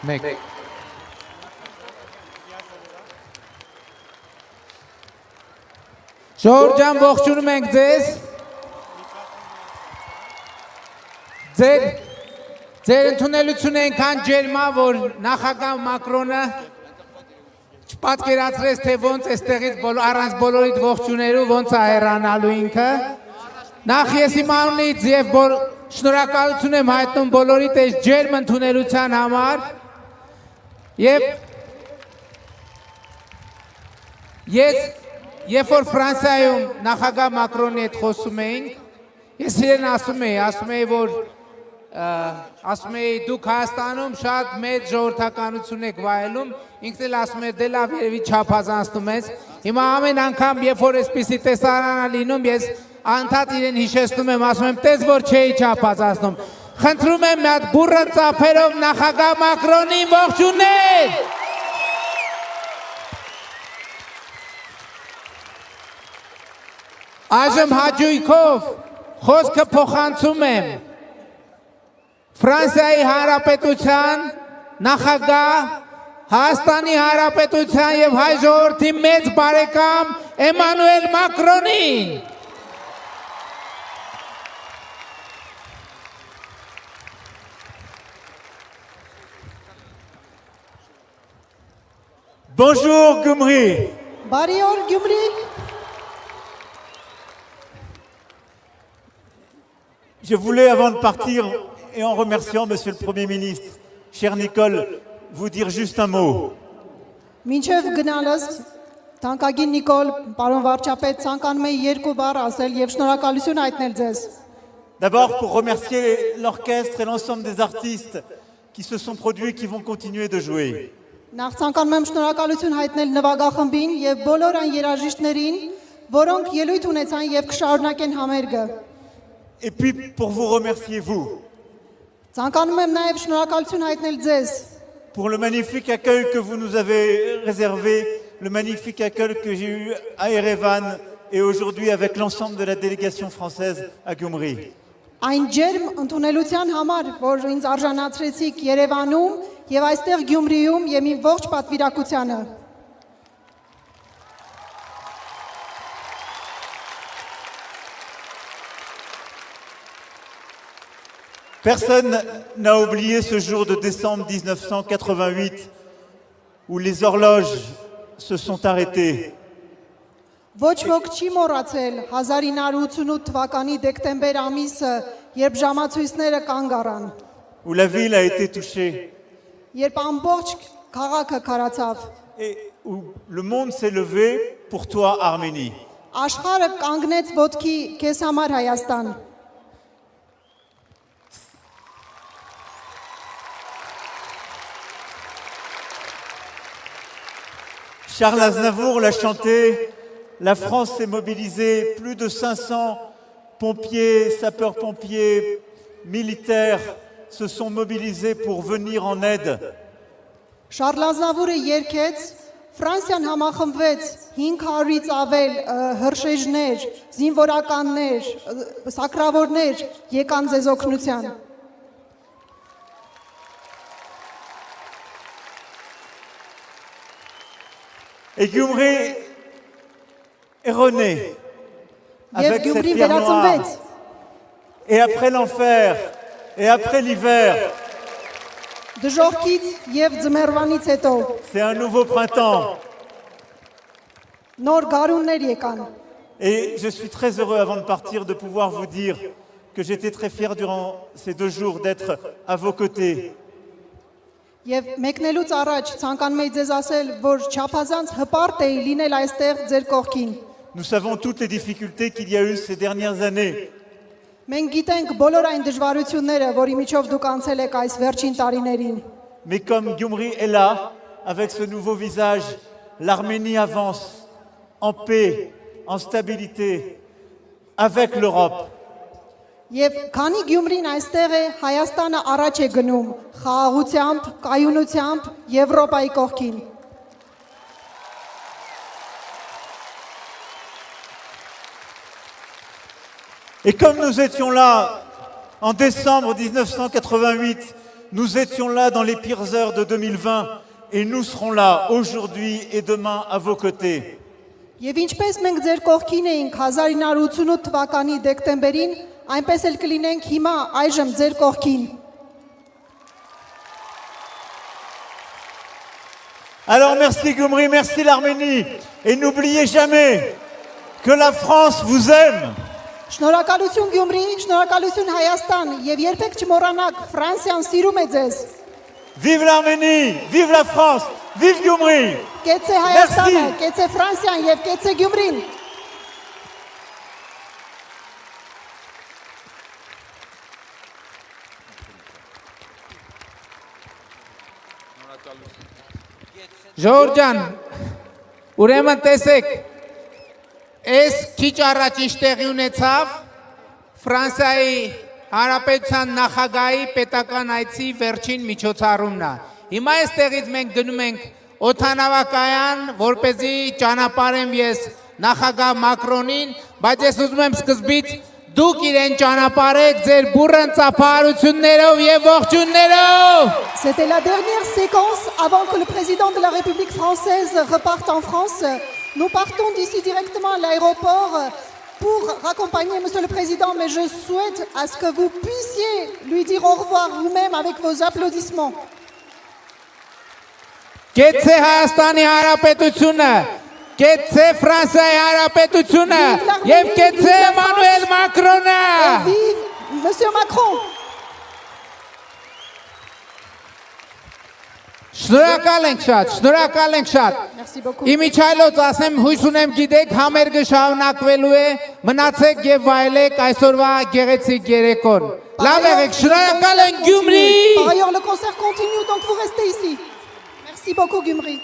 Մեկ։ Ժողովուրդ ջան, ողջունում ենք ձեզ։ Ձեր ընդունելությունը այնքան ջերմ է, որ նախագահ Մակրոնը չպատկերացրեց, թե ոնց այստեղից առանց բոլորիդ ողջունելու ոնց է հեռանալու ինքը։ Նախ ես իմ անունից եւ շնորհակալություն եմ հայտնում բոլորիդ այս ջերմ ընդունելության համար։ Եվ երբ որ Ֆրանսիայում նախագահ Մակրոնի հետ խոսում էինք, ես իրեն ասում էի, որ դուք Հայաստանում շատ մեծ ժողովրդականություն եք վայելում, ինքն էլ ասում էր դե լավ երևի չափազանցնում ես։ Հիմա ամեն անգամ, երբ որ այսպիսի տեսարան է լինում, ես անդադ իրեն հիշեցնում եմ, ասում եմ, տես որ չէի չափազանցնում։ Խնդրում եմ մի հատ բուռն ծափերով նախագահ Մակրոնին ողջունել։ Այժմ հաճույքով խոսքը փոխանցում եմ Ֆրանսիայի Հանրապետության նախագահ, Հայաստանի Հանրապետության եւ հայ ժողովրդի մեծ բարեկամ Էմանուել Մակրոնին։ Bonjour Gyumri. Բարիօր Գյումրի։ Je voulais, avant de partir, et en remerciant Monsieur le Premier ministre, cher Nicole, vous dire juste un mot. Մինչև գնալս թանկագին Նիկոլ, պարոն վարչապետ, ցանկանում եմ երկու բառ ասել եւ շնորհակալություն հայտնել ձեզ։ D'abord pour remercier l'orchestre et l'ensemble des artistes qui se sont produits et qui vont continuer de jouer. Նախ ցանկանում եմ շնորհակալություն հայտնել նվագախմբին եւ բոլոր այն երաժիշտներին, որոնք ելույթ ունեցան եւ կշարունակեն համերգը։ Et puis pour vous remercier vous, Ցանկանում եմ նաեւ շնորհակալություն հայտնել ձեզ pour le magnifique accueil que vous nous avez réservé, le magnifique accueil que j'ai eu à Erevan et aujourd'hui avec l'ensemble de la délégation française à Gyumri. այն ջերմ ընդունելության համար, որ ինձ արժանացրեցիք Երևանում եւ այստեղ Գյումրիում եւ իմ ողջ պատվիրակությանը։ Personne n'a oublié ce jour de décembre 1988 où les horloges se sont arrêtées. Ոչ ոք չի մոռացել 1988 թվականի դեկտեմբեր ամիսը, երբ ժամացույցները կանգ առան, Où la ville a été touchée երբ ամբողջ քաղաքը քարացավ, et où le monde s'est levé pour toi, Arménie. աշխարհը կանգնեց ոտքի քեզ համար Հայաստան։ Charles Aznavour l'a chanté, la France s'est mobilisée, plus de 500 pompiers, sapeurs-pompiers, militaires se sont mobilisés pour venir en aide. Շարլ Ազնավուրը երգեց, Ֆրանսիան համախմբվեց 500-ից ավել հրշեջներ, զինվորականներ, սակրավորներ եկան ձեզ օգնության։ Et Gyumri est rené Եվ avec cette Գյումրին pierre noire. վերածնվեց, Et après l'enfer, et après l'hiver, դժոխքից եւ ձմեռվանից հետո c'est un nouveau printemps. նոր գարուններ եկան։ Et je suis très heureux avant de partir de pouvoir vous dire que j'étais très fier durant ces 2 jours d'être à vos côtés. Եվ մեկնելուց առաջ ցանկանում եմ ձեզ ասել, որ չափազանց հպարտ էի լինել այստեղ ձեր կողքին։ Nous savons toutes les difficultés qu'il y a eu ces dernières années. Մենք գիտենք բոլոր այն դժվարությունները, որի միջով դուք անցել եք այս վերջին տարիներին։ Mais comme Gyumri est là, avec ce nouveau visage, l'Arménie avance en paix, en stabilité, avec l'Europe. Եվ քանի Գյումրին այստեղ է, Հայաստանը առաջ է գնում խաղաղությամբ, կայունությամբ Եվրոպայի կողքին։ Et comme nous étions là en décembre 1988, Nous étions là dans les pires heures de 2020 et nous serons là aujourd'hui et demain à vos côtés. Եվ ինչպես մենք ձեր կողքին էինք 1988 թվականի դեկտեմբերին, այնպես էլ կլինենք հիմա այժմ ձեր կողքին։ Alors merci Gyumri, merci l'Arménie et n'oubliez jamais que la France vous aime. Շնորհակալություն Գյումրի, շնորհակալություն Հայաստան եւ երբեք չմոռանաք Ֆրանսիան սիրում է ձեզ։ Vive l'Arménie, vive la France, vive Gyumri. Կեցե Հայաստանը, կեցե Ֆրանսիան եւ կեցե Գյումրին։ Ժորժան, ուրեմն տեսեք, այս քիչ առաջ ինչ տեղի ունեցավ Ֆրանսիայի Հանրապետության նախագահի պետական այցի վերջին միջոցառումն է։ Հիմա այստեղից մենք գնում ենք օդանավակայան, որպեսզի ճանապարհեմ ես նախագահ Մակրոնին, բայց ես ուզում եմ սկզբից դուք իրեն ճանապարհեք ձեր բուրըն ծափահարություններով եւ ողջուններով։ C'était la dernière séquence avant que le président de la République française reparte en France. Nous partons d'ici directement à l'aéroport pour raccompagner Monsieur le Président, mais je souhaite à ce que vous puissiez lui dire au revoir vous-même avec vos applaudissements. Կեցե Հայաստանի Հանրապետությունը, կեցե Ֆրանսիայի Հանրապետությունը եւ կեցե Էմանուել Մակրոնը։ Et vive Monsieur Macron! Շնորհակալ ենք շատ, շնորհակալ ենք շատ։ Merci beaucoup. Իմիջայլոց ասեմ, հույս ունեմ գիտեք, համերգը շարունակվելու է, մնացեք եւ վայելեք այսօրվա գեղեցիկ երեկոն։ Լավ եղեք, շնորհակալ ենք Գյումրի։ Par ailleurs, le concert continue, donc vous restez ici. Merci beaucoup, Gyumri.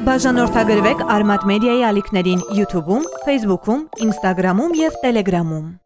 Բաժանորդագրվեք Արմատ մեդիայի ալիքներին YouTube-ում, Facebook-ում, Instagram-ում և Telegram-ում։